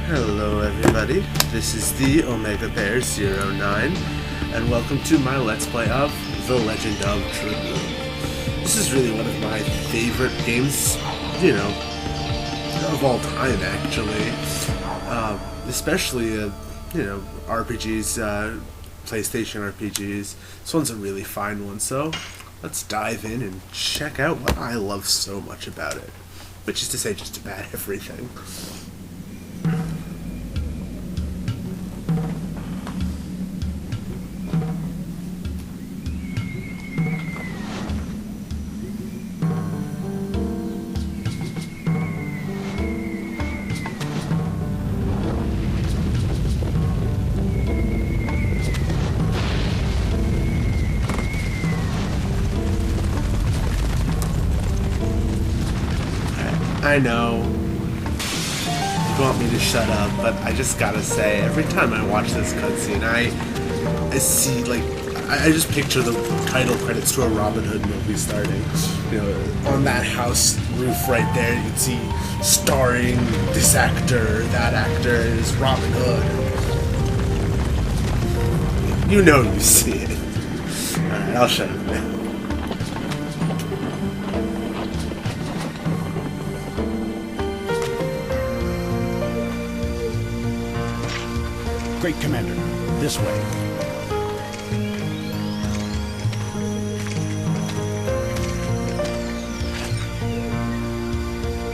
Hello everybody, this is the Omega Bear 09, and welcome to my Let's Play of The Legend of Dragoon. This is really one of my favorite games, of all time actually. Especially, RPGs, PlayStation RPGs. This one's a really fine one, so let's dive in and check out what I love so much about it. Which is to say, just about everything. I know you want me to shut up, but I just gotta say, every time I watch this cutscene, I see, I just picture the title credits to a Robin Hood movie starting. On that house roof right there, you can see starring this actor, that actor is Robin Hood. You know you see it. Alright, I'll shut up now. Great Commander, this way.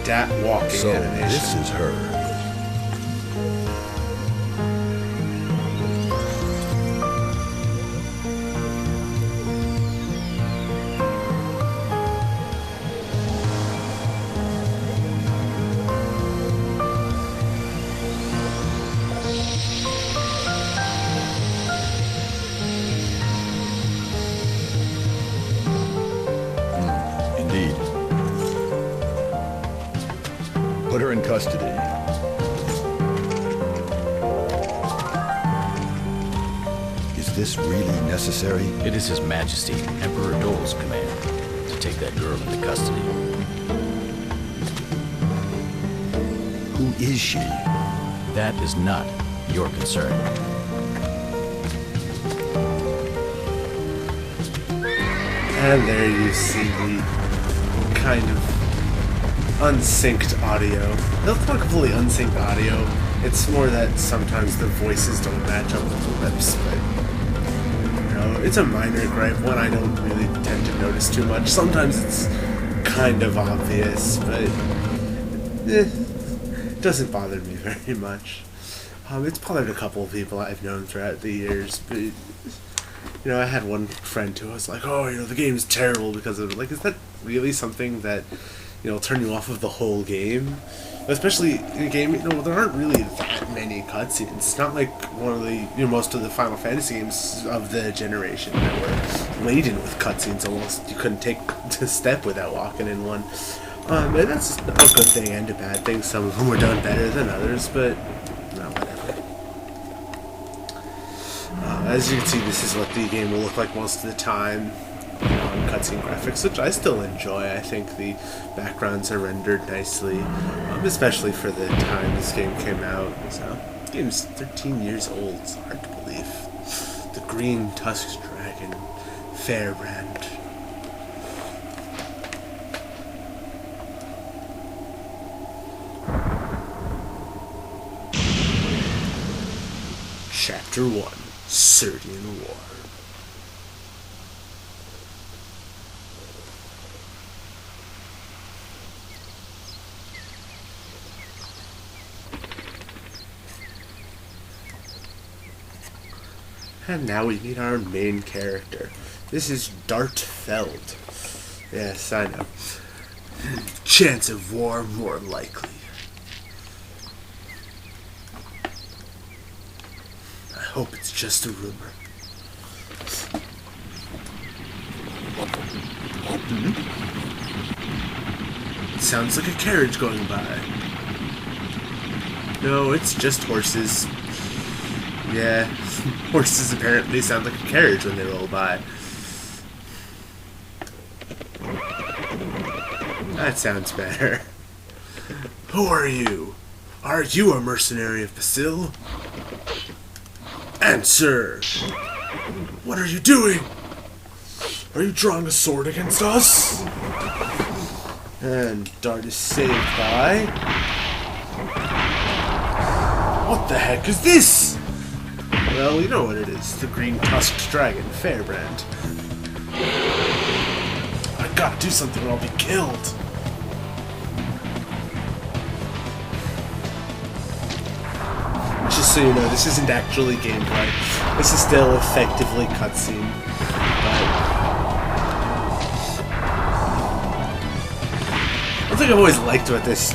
Dat walking So, animation. this is her. Indeed. Put her in custody. Is this really necessary? It is His Majesty, Emperor Dole's command to take that girl into custody. Who is she? That is not your concern. And there you see the kind of unsynced audio. It's not fully unsynced audio. It's more that sometimes the voices don't match up with the lips, but it's a minor gripe, one I don't really tend to notice too much. Sometimes it's kind of obvious, but it doesn't bother me very much. It's bothered a couple of people I've known throughout the years, but I had one friend who was like, "Oh, the game's terrible because of it." Like, is that really something that turn you off of the whole game? Especially in a game, there aren't really that many cutscenes. It's not like one of the most of the Final Fantasy games of the generation that were laden with cutscenes. Almost you couldn't take a step without walking in one. And that's a good thing and a bad thing. Some of them were done better than others, but whatever. As you can see, this is what the game will look like most of the time. On cutscene graphics, which I still enjoy. I think the backgrounds are rendered nicely, especially for the time this game came out. So, the game's 13 years old. It's hard to believe. The green tusked dragon, Fairbrand. Chapter 1: Syrian War. And now we meet our main character. This is Dart Feld. Yes, I know. Chance of war more likely. I hope it's just a rumor. It sounds like a carriage going by. No, it's just horses. Yeah, horses apparently sound like a carriage when they roll by. That sounds better. Who are you? Are you a mercenary of Basil? Answer! What are you doing? Are you drawing a sword against us? And Dart is saved by... What the heck is this? Well, you know what it is. The green-tusked dragon, Fairbrand. I gotta do something or I'll be killed. Just so you know, this isn't actually gameplay. This is still effectively cutscene. One thing I've always liked about this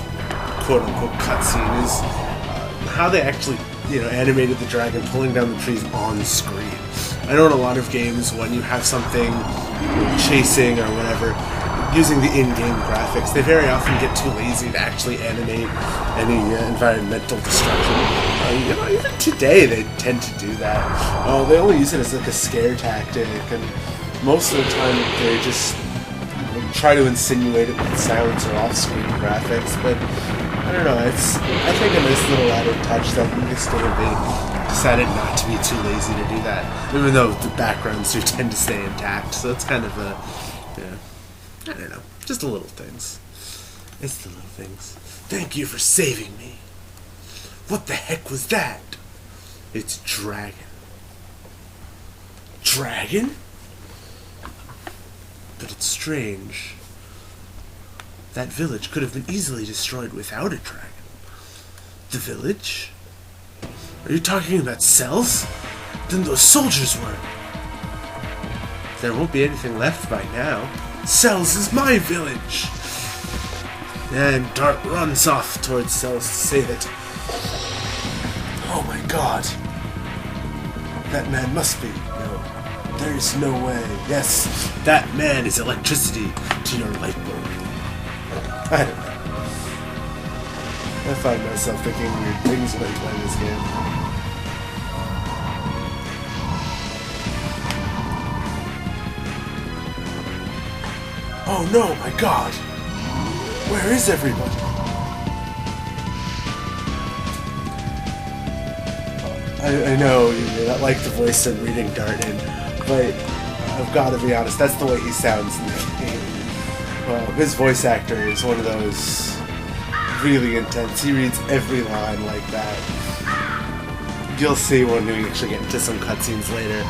quote-unquote cutscene is how they actually, animated the dragon pulling down the trees on screen. I know in a lot of games when you have something chasing or whatever, using the in-game graphics, they very often get too lazy to actually animate any environmental destruction. Even today they tend to do that. They only use it as like a scare tactic, and most of the time they just try to insinuate it with sounds or off-screen graphics, but I don't know, I think a nice little added touch that in this game they decided not to be too lazy to do that, even though the backgrounds do tend to stay intact, so it's kind of a, I don't know, just the little things. It's the little things. Thank you for saving me. What the heck was that? It's Dragon. Dragon? But it's strange. That village could have been easily destroyed without a dragon. The village? Are you talking about Seles? Then those soldiers were. There won't be anything left by now. Seles is my village! And Dart runs off towards Seles to save it. Oh my god. That man must be. No. There is no way. Yes, that man is electricity to your light bulb. I don't know. I find myself thinking weird things when playing this game. Oh no, my god! Where is everybody? I know you may not like the voice I'm reading Dart in, but I've got to be honest, that's the way he sounds in the game. Well, his voice actor is one of those really intense. He reads every line like that. You'll see when we actually get into some cutscenes later,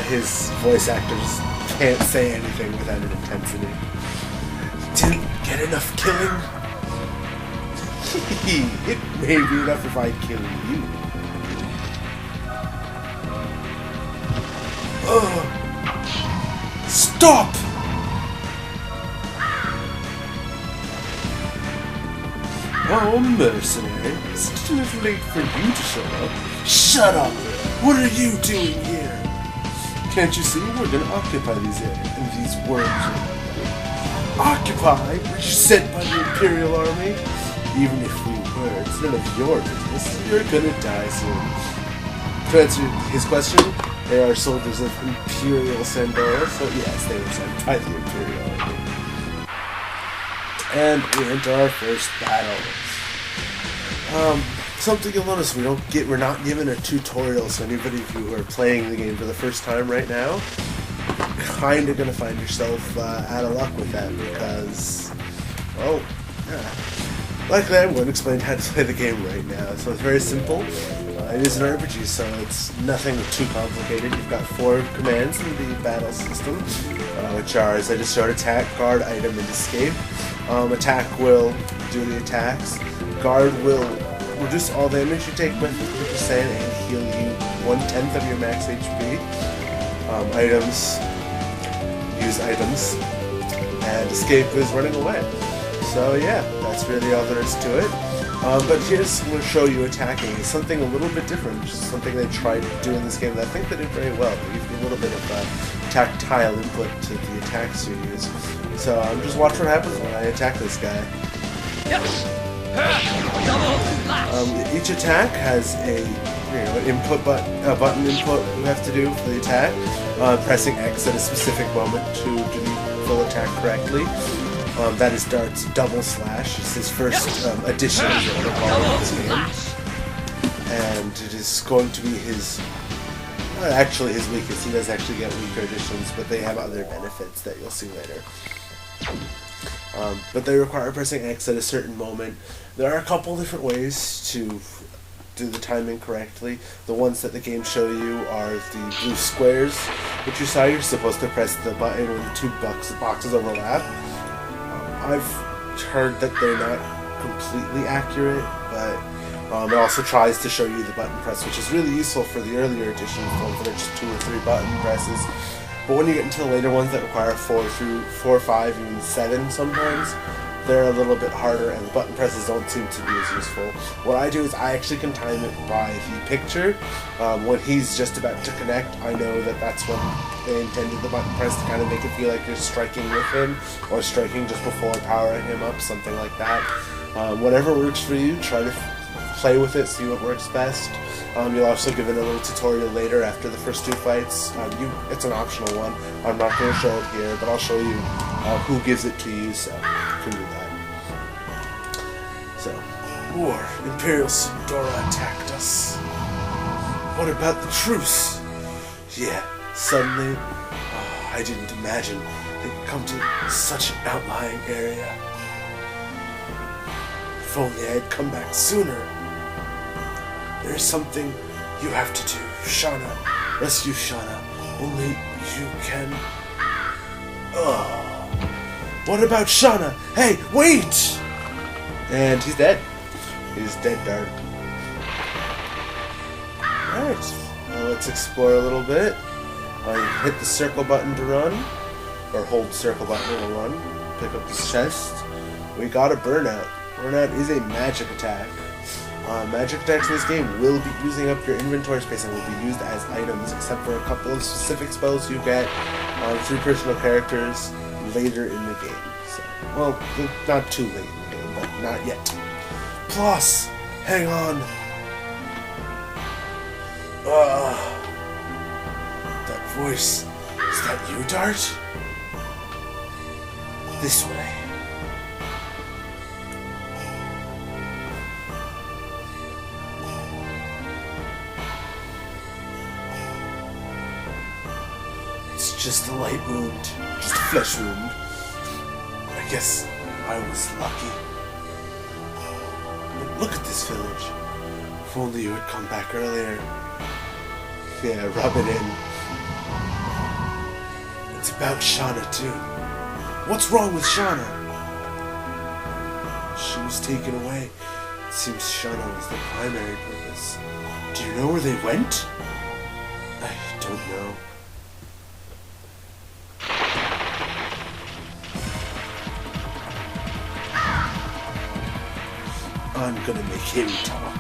his voice actors can't say anything without an intensity. Didn't get enough killing? It may be enough if I kill you. Stop! Oh, mercenary. It's a little late for you to show up. Shut up! What are you doing here? Can't you see we're gonna occupy these areas and these worlds? Occupy? Were you sent by the Imperial Army? Even if we were, it's none of your business. You're gonna die soon. To answer his question, they are soldiers of Imperial Sandora, so yes, they were sent by the Imperial Army. And we enter our first battle. Something you'll notice we're not given a tutorial, so anybody who are playing the game for the first time right now, kind of gonna find yourself out of luck with that because, well, yeah. Luckily I'm going to explain how to play the game right now. So it's very simple. It is an RPG, so it's nothing too complicated. You've got 4 commands in the battle system, which are, as I just showed, attack, guard, item, and escape. Attack will do the attacks. Guard will reduce all damage you take with 50% and heal you 1/10 of your max HP. Items, use items, and escape is running away. So yeah, that's really all there is to it. But here's going to show you attacking. It's something a little bit different, which is something they tried to do in this game that I think they did very well. They give you a little bit of tactile input to the attacks you use. So just watch what happens when I attack this guy. Each attack has a button input you have to do for the attack. Pressing X at a specific moment to do the full attack correctly. That is Dart's double slash. It's his first addition to the ball of this game. And it is going to be his... not actually his weakest. He does actually get weaker additions, but they have other benefits that you'll see later. But they require pressing X at a certain moment. There are a couple different ways to do the timing correctly. The ones that the game show you are the blue squares, which you saw. You're supposed to press the button when the two boxes overlap. I've heard that they're not completely accurate, but it also tries to show you the button press, which is really useful for the earlier editions, the ones that are just 2 or 3 button presses. But when you get into the later ones that require 4, 5, even 7 sometimes, they're a little bit harder, and the button presses don't seem to be as useful. What I do is I actually can time it by the picture. When he's just about to connect, I know that that's when they intended the button press to kind of make it feel like you're striking with him, or striking just before powering him up, something like that. Whatever works for you, try to play with it, see what works best. You'll also give it a little tutorial later after the first 2 fights. It's an optional one. I'm not going to show it here, but I'll show you who gives it to you, so you can do that. So, war. Imperial Sindora attacked us. What about the truce? Yeah, suddenly, I didn't imagine they'd come to such an outlying area. If only I had come back sooner. There's something you have to do. Shauna. Rescue Shauna. Only you can... What about Shauna? Hey, wait! And he's dead. He's dead, Dart. Alright. Well, let's explore a little bit. Hit the circle button to run. Or hold circle button to run. Pick up this chest. We got a Burnout. Burnout is a magic attack. Magic attacks in this game will be using up your inventory space and will be used as items, except for a couple of specific spells you get through personal characters later in the game. So, well, not too late in the game, but not yet. Plus, hang on. That voice, is that you, Dart? This way. Just a light wound. Just a flesh wound. I guess I was lucky. But look at this village. If only you had come back earlier. Yeah, rub it in. It's about Shauna, too. What's wrong with Shauna? She was taken away. It seems Shauna was the primary purpose. Do you know where they went? I don't know. I'm gonna make him talk.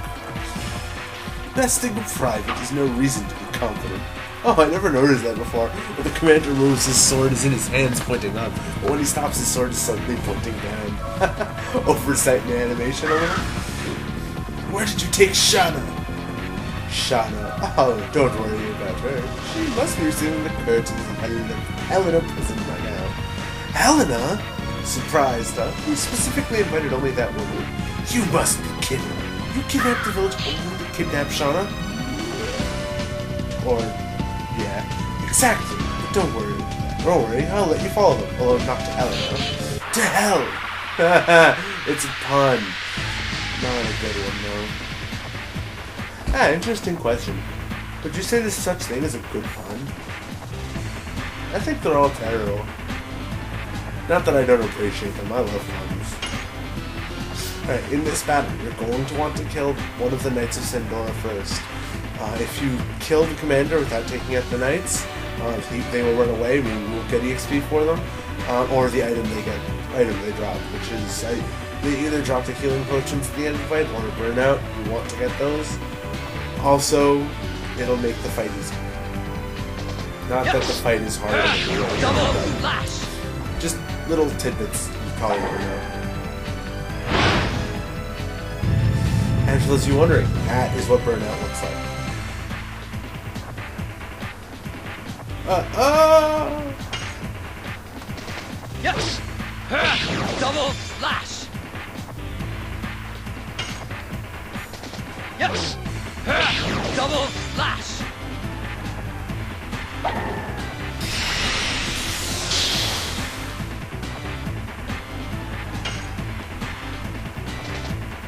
Best thing in private is no reason to be confident. Oh, I never noticed that before. When the commander moves, his sword is in his hands pointing up. But when he stops, his sword is suddenly pointing down. Oversight in the animation a little. Where did you take Shauna? Shauna. Oh, don't worry about her. She must be receiving the curtains of Helena prison by now. Helena? Surprised, huh? You specifically invited only that woman. You must be kidding. You kidnapped the village only to kidnap Shauna? Or, yeah, exactly. But don't worry. Don't worry, I'll let you follow them. Although not to Helena. To hell! It's a pun. Not a good one, though. Interesting question. Would you say there's such thing as a good pun? I think they're all terrible. Not that I don't appreciate them, I love puns. Alright, in this battle, you're going to want to kill one of the Knights of Sindora first. If you kill the commander without taking out the knights, they will run away, we will get EXP for them, or the item they drop, which is, they either drop the healing potions at the end of the fight, or a burnout, you want to get those. Also, it'll make the fight easier. Not that the fight is hard. Just little tidbits you probably never know. And for those of you wondering, that is what burnout looks like. Double slash. Yes. Double slash.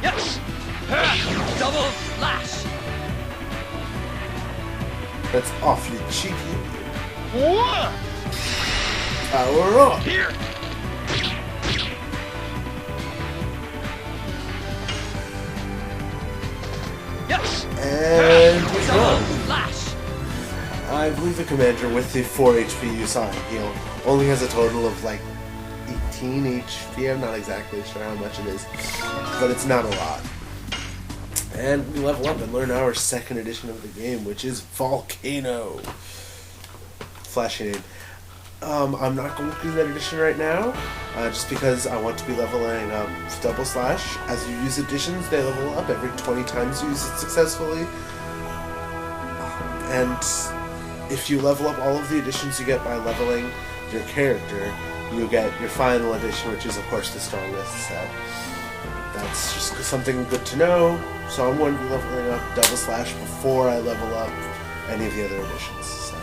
Yes. Double slash. That's awfully cheeky of you. One. Power up! Here. Yes. And he's Double gone. slash. I believe the commander with the 4 HP you saw him heal only has a total of like 18 HP. I'm not exactly sure how much it is, but it's not a lot. And we level up and learn our second edition of the game, which is Volcano. Flashy name. I'm not going to do that edition right now, just because I want to be leveling up Double Slash. As you use additions, they level up every 20 times you use it successfully. And if you level up all of the additions you get by leveling your character, you get your final edition, which is of course the strongest. So that's just something good to know. So I'm going to be leveling up Double Slash before I level up any of the other editions. So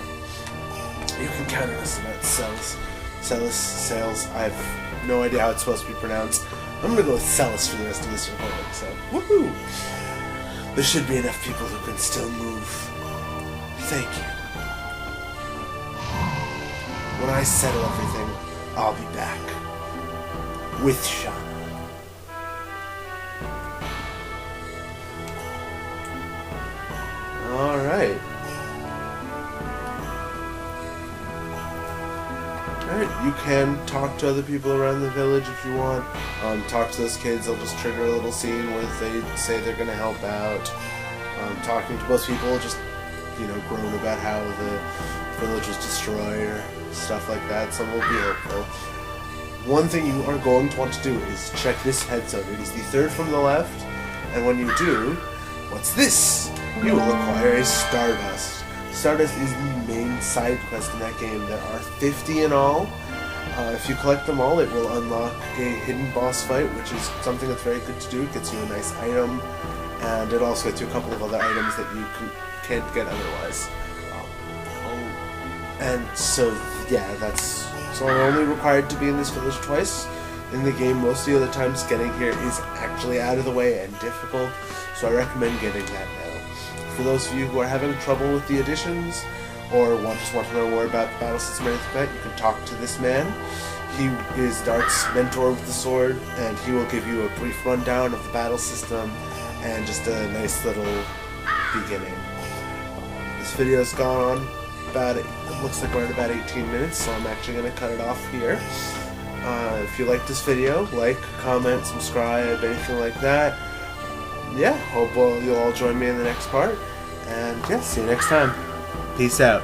you can count on us on that. Seles. I have no idea how it's supposed to be pronounced. I'm gonna go with Seles for the rest of this recording. So woohoo! There should be enough people who can still move. Thank you. When I settle everything, I'll be back with Sean. Alright. Alright, you can talk to other people around the village if you want. Talk to those kids, they'll just trigger a little scene where they say they're gonna help out. Talking to most people, just, groan about how the village was destroyed or stuff like that. Some will be helpful. One thing you are going to want to do is check this head zone. It is the third from the left, and when you do, what's this? You will acquire a Stardust. Stardust is the main side quest in that game. There are 50 in all. If you collect them all, it will unlock a hidden boss fight, which is something that's very good to do. It gets you a nice item, and it also gets you a couple of other items that you can't get otherwise. And so, yeah, so I'm only required to be in this village twice in the game. Most of the other times getting here is actually out of the way and difficult, so I recommend getting that now. For those of you who are having trouble with the additions, or just want to know more about the battle system or anything like that, you can talk to this man. He is Dart's mentor with the sword, and he will give you a brief rundown of the battle system and just a nice little beginning. This video's gone on it looks like we're at about 18 minutes, so I'm actually going to cut it off here. If you liked this video, like, comment, subscribe, anything like that. Yeah, hope you'll all join me in the next part, and yeah, see you next time. Peace out.